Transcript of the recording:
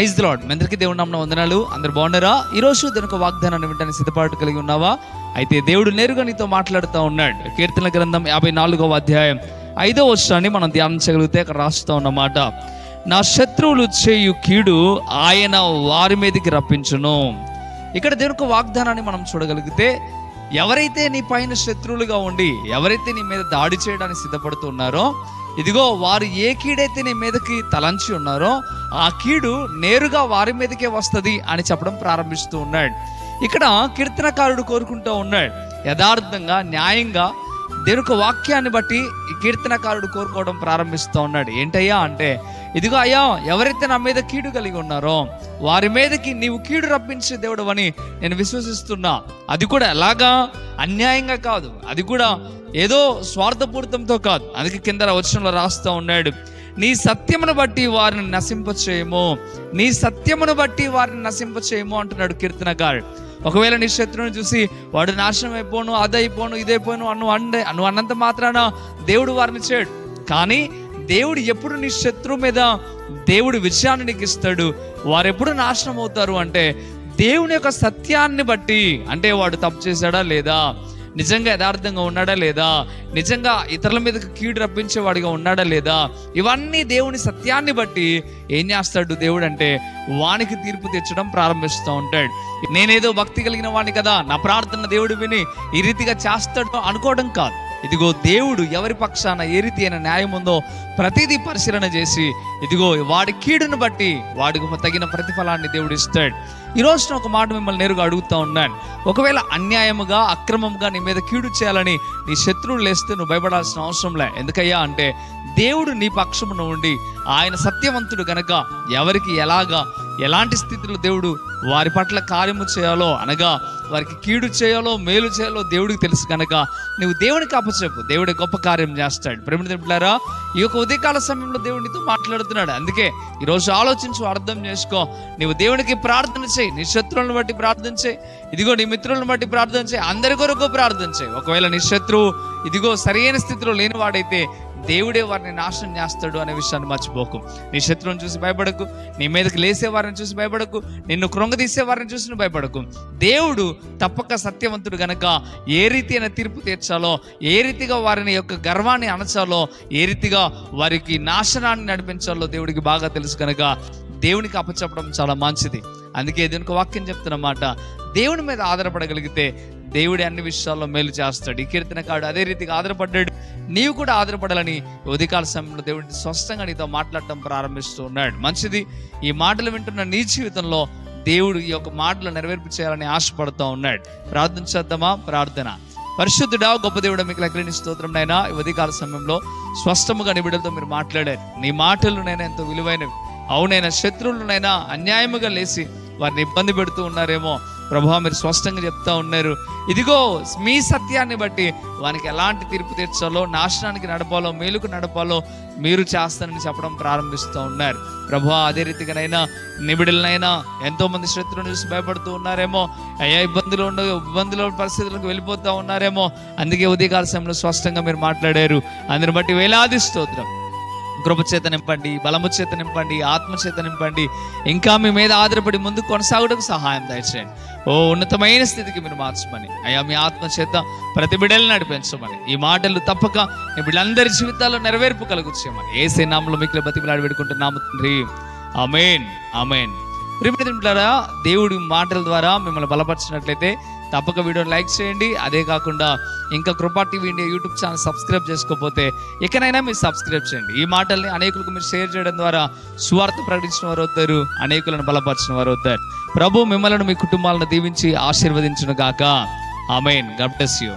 Praise the lord. మీ అందరికీ దేవుడి నామమున వందనాలు. అందరు బాగున్నారా? ఈరోజు దేవుని యొక్క వాగ్దానాన్ని వినడానికి సిద్ధపాటు కలిగి ఉన్నావా? అయితే దేవుడు నేరుగా నీతో మాట్లాడుతూ ఉన్నాడు. కీర్తన గ్రంథం 54వ అధ్యాయం 5వ వచనాన్ని మనం ధ్యానించగలిగితే అక్కడ రాస్తూ ఉన్నమాట, నా శత్రువులు చేయు కీడు ఆయన వారి మీదకి రప్పించును. ఇక్కడ దేవుని యొక్క వాగ్దానాన్ని మనం చూడగలిగితే, ఎవరైతే నీ పైన శత్రువులుగా ఉండి ఎవరైతే నీ మీద దాడి చేయడానికి సిద్ధపడుతున్నారో, ఇదిగో వారు ఏ కీడైతే నీ మీదకి తలంచి ఉన్నారో ఆ కీడు నేరుగా వారి మీదకే వస్తుంది అని చెప్పడం ప్రారంభిస్తూ ఉన్నాడు. ఇక్కడ కీర్తనకారుడు కోరుకుంటూ ఉన్నాడు, యథార్థంగా న్యాయంగా దేవుని యొక్క వాక్యాన్ని బట్టి ఈ కీర్తనకారుడు కోరుకోవడం ప్రారంభిస్తూ ఉన్నాడు. ఏంటయ్యా అంటే, ఇదిగో అయ్యా, ఎవరైతే నా మీద కీడు కలిగి ఉన్నారో వారి మీదకి నీవు కీడు రప్పించే దేవుడు అని నేను విశ్వసిస్తున్నా. అది కూడా ఎలాగా? అన్యాయంగా కాదు, అది కూడా ఏదో స్వార్థపూరితంతో కాదు. అందుకే కింద వచనంలో రాస్తూ ఉన్నాడు, నీ సత్యమును బట్టి వారిని నశింపచేయము, నీ సత్యమును బట్టి వారిని నశింపచేయము అంటున్నాడు కీర్తనకారుడు. ఒకవేళ నీ శత్రువుని చూసి వాడు నాశనం అయిపోను, అదైపోను, ఇదైపోను నువ్వు అన్నంత మాత్రాన దేవుడు వారిని చేయడు. కానీ దేవుడు ఎప్పుడు నీ శత్రువు మీద దేవుడు విజయాన్ని నీకు ఇస్తాడు. వారు ఎప్పుడు నాశనం అవుతారు అంటే దేవుని యొక్క సత్యాన్ని బట్టి. అంటే వాడు తప్పు చేశాడా లేదా, నిజంగా యథార్థంగా ఉన్నాడా లేదా, నిజంగా ఇతరుల మీదకి కీడు రప్పించేవాడిగా ఉన్నాడా లేదా, ఇవన్నీ దేవుని సత్యాన్ని బట్టి ఏం చేస్తాడు దేవుడు అంటే వానికి తీర్పు తెచ్చడం ప్రారంభిస్తూ ఉంటాడు. నేనేదో భక్తి కలిగిన వాడిని కదా, నా ప్రార్థన దేవుడు విని ఈ రీతిగా చేస్తాడు అనుకోవడం కాదు. ఇదిగో దేవుడు ఎవరి పక్షాన ఏ రీతి అయిన న్యాయం ఉందో ప్రతిదీ పరిశీలన చేసి, ఇదిగో వాడి కీడును బట్టి వాడికి తగిన ప్రతిఫలాన్ని దేవుడు ఇస్తాడు. ఈరోజు ఒక మాట మిమ్మల్ని నేరుగా అడుగుతూ ఉన్నాను, ఒకవేళ అన్యాయముగా అక్రమంగా నీ మీద కీడు చేయాలని నీ శత్రువులు లేస్తే నువ్వు భయపడాల్సిన అవసరం లే. ఎందుకయ్యా అంటే దేవుడు నీ పక్షమున ఉండి ఆయన సత్యవంతుడు గనక ఎవరికి ఎలాంటి స్థితిలో దేవుడు వారి పట్ల కార్యము చేయాలో, అనగా వారికి కీడు చేయాలో మేలు చేయాలో దేవుడికి తెలుసు కనుక నువ్వు దేవునికి అప్పచెప్పు, దేవుడి గొప్ప కార్యం చేస్తాడు. ప్రేమ బిడ్డలారా, ఈ యొక్క ఉదయకాల సమయంలో దేవుడు నీతో మాట్లాడుతున్నాడు. అందుకే ఈరోజు ఆలోచించు, అర్థం చేసుకో. నీవు దేవునికి ప్రార్థన చేయి, నీ శత్రువులను బట్టి ప్రార్థన చేయి, ఇదిగో నీ మిత్రులను బట్టి ప్రార్థన చేయి, అందరి కొరకు ప్రార్థన చేయి. ఒకవేళ నీ శత్రువు ఇదిగో సరైన స్థితిలో లేనివాడైతే దేవుడే వారిని నాశనం చేస్తాడు అనే విషయాన్ని మర్చిపోకు. నీ శత్రువుని చూసి భయపడకు, నీ మీదకి లేసే వారిని చూసి భయపడకు, నిన్ను కృంగదీసే వారిని చూసి నువ్వు భయపడకు. దేవుడు తప్పక సత్యవంతుడు గనక ఏ రీతి అయిన తీర్పు తీర్చాలో, ఏ రీతిగా వారిని యొక్క గర్వాన్ని అణచాలో, ఏ రీతిగా వారికి నాశనాన్ని నడిపించాలో దేవుడికి బాగా తెలుసు కనుక దేవునికి అప్పచెప్పడం చాలా మంచిది. అందుకే దేవునికి వాక్యం చెప్తున్నమాట, దేవుని మీద ఆధారపడగలిగితే దేవుడి అన్ని విషయాల్లో మేలు చేస్తాడు. ఈ కీర్తనకారుడు అదే రీతిగా ఆధారపడ్డాడు. నీవు కూడా ఆధారపడాలని ఉదయకాల సమయంలో దేవుడిని స్పష్టంగా నీతో మాట్లాడటం ప్రారంభిస్తూ ఉన్నాడు. మంచిది. ఈ మాటలు వింటున్న నీ జీవితంలో దేవుడు ఈ యొక్క మాటలు నెరవేర్పు చేయాలని ఆశపడుతూ ఉన్నాడు. ప్రార్థన చేద్దామా? ప్రార్థన. పరిశుద్ధుడా, గొప్ప దేవుడా, మీకు లెక్కలేని స్తోత్రం నైనా. ఈ ఉదయకాల సమయంలో స్పష్టముగా నీ బిడ్డలతో మీరు మాట్లాడారు. నీ మాటలు నైనా ఎంతో విలువైనవి. అవునైనా శత్రువులనైనా అన్యాయముగా లేసి వారిని ఇబ్బంది పెడుతూ ఉన్నారేమో ప్రభువా, మీరు స్పష్టంగా చెప్తా ఉన్నారు, ఇదిగో మీ సత్యాన్ని బట్టి వానికి ఎలాంటి తీర్పు తీర్చాలో, నాశనానికి నడపాలో, మేలుకు నడపాలో మీరు చేస్తానని చెప్పడం ప్రారంభిస్తూ ఉన్నారు. ప్రభువా, అదే రీతిగానైనా నిబిడలనైనా ఎంతో మంది శత్రువుని చూసి భయపడుతూ ఉన్నారేమో, అయ్యా ఇబ్బందుల పరిస్థితులకు వెళ్ళిపోతూ ఉన్నారేమో. అందుకే ఉదయకాల సమయంలో స్పష్టంగా మీరు మాట్లాడారు. అందుని బట్టి వేలాది స్తోత్రం. కృప చేత నింపండి, బలము చేత నింపండి, ఆత్మ చేత నింపండి. ఇంకా మీ మీద ఆధారపడి ముందుకు కొనసాగడానికి సహాయం దయచేయండి. ఓ ఉన్నతమైన స్థితికి మీరు మార్చమని, అయ్యా మీ ఆత్మ చేత ప్రతి బిడ్డలను నడిపించమని, ఈ మాటలు తప్పక మీ బిడ్డలందరి జీవితాల్లో నెరవేర్పు కలుగుచ్చేయమని యేసు నామములో మీకు బతిమలాడి పెట్టుకుంటున్నాము తండ్రి. ఆమేన్, ఆమేన్. ప్రియమిత్రులారా, దేవుడి మాటల ద్వారా మిమ్మల్ని బలపరిచినట్లయితే తప్పక వీడియోని లైక్ చేయండి. అదే కాకుండా ఇంకా కృపా TV India YouTube channel subscribe చేసుకోకపోతే ఇకనైనా మీరు సబ్స్క్రైబ్ చేయండి. ఈ మాటల్ని అనేకులకు మీరు షేర్ చేయడం ద్వారా సువార్త ప్రకటించిన వారు అవుతారు, అనేకులను బలపరిచిన వారు అవుతారు. ప్రభు మిమ్మల్ని, మీ కుటుంబాలను దీవించి ఆశీర్వదించును గాక. ఆమేన్. God bless you.